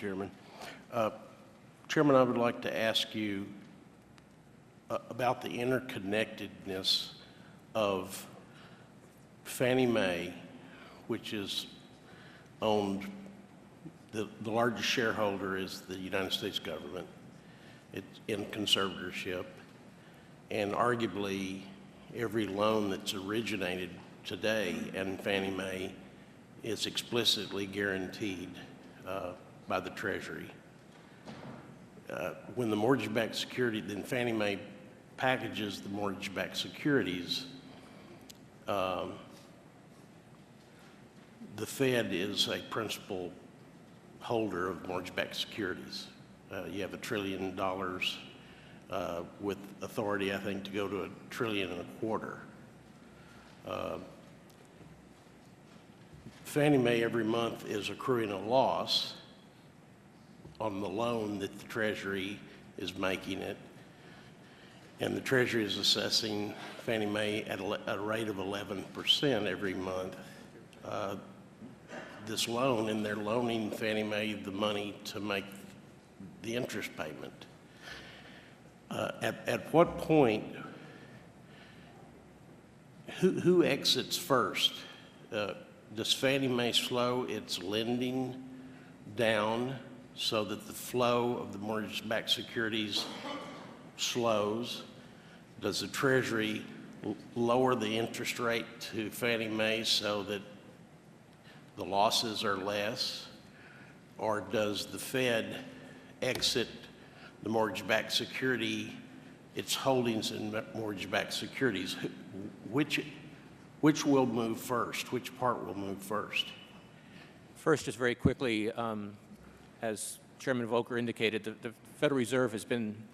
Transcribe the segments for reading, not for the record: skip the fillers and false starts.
Chairman. Chairman, I would like to ask you about the interconnectedness of Fannie Mae, which is owned, the largest shareholder is the United States government. It's in conservatorship, and arguably every loan that's originated today in Fannie Mae is explicitly guaranteed by the Treasury. When the mortgage-backed security, then Fannie Mae packages the mortgage-backed securities, the Fed is a principal holder of mortgage-backed securities. You have $1 trillion with authority, I think, to go to $1.25 trillion. Fannie Mae every month is accruing a loss on the loan that the Treasury is making it, and the Treasury is assessing Fannie Mae at a rate of 11% every month. This loan, and they're loaning Fannie Mae the money to make the interest payment. At what point, who exits first? Does Fannie Mae slow its lending down so that the flow of the mortgage-backed securities slows? Does the Treasury lower the interest rate to Fannie Mae so that the losses are less? Or does the Fed exit the mortgage-backed security, its holdings in mortgage-backed securities? Which will move first? Which part will move first? First, just very quickly, as Chairman Volcker indicated, the Federal Reserve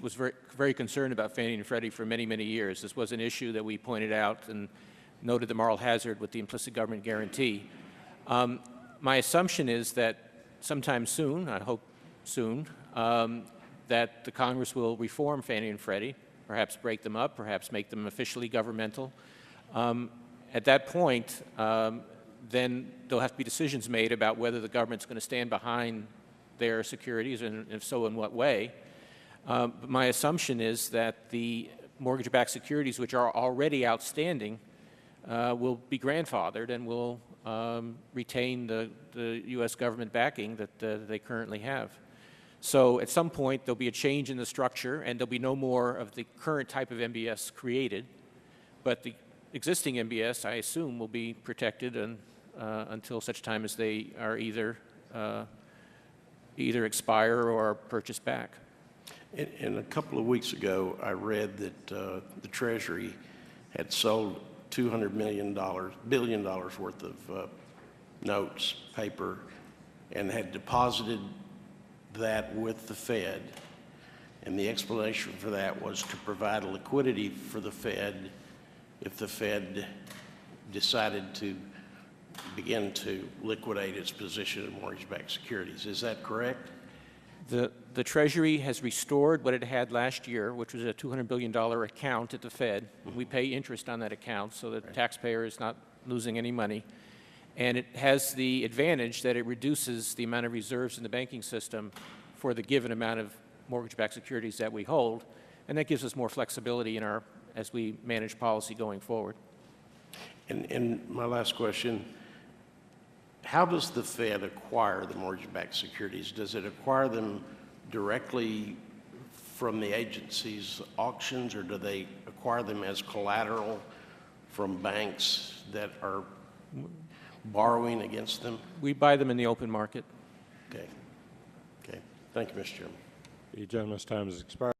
was very concerned about Fannie and Freddie for many, many years. This was an issue that we pointed out and noted the moral hazard with the implicit government guarantee. My assumption is that sometime soon, I hope soon, that the Congress will reform Fannie and Freddie, perhaps break them up, perhaps make them officially governmental. At that point, then there'll have to be decisions made about whether the government's going to stand behind their securities, and if so, in what way. But my assumption is that the mortgage-backed securities, which are already outstanding, will be grandfathered and will retain the U.S. government backing that they currently have. So at some point, there'll be a change in the structure, and there'll be no more of the current type of MBS created. But the existing MBS, I assume, will be protected until such time as they are either expire or purchased back. And a couple of weeks ago, I read that the Treasury had sold $200 billion worth of notes, paper, and had deposited that with the Fed. And the explanation for that was to provide liquidity for the Fed if the Fed decided to begin to liquidate its position in mortgage-backed securities. Is that correct? The Treasury has restored what it had last year, which was a $200 billion account at the Fed. We pay interest on that account, so the taxpayer is not losing any money. And it has the advantage that it reduces the amount of reserves in the banking system for the given amount of mortgage-backed securities that we hold, and that gives us more flexibility as we manage policy going forward. And my last question, how does the Fed acquire the mortgage-backed securities? Does it acquire them directly from the agency's auctions, or do they acquire them as collateral from banks that are borrowing against them? We buy them in the open market. Okay. Okay. Thank you, Mr. Chairman. The gentleman's time has expired.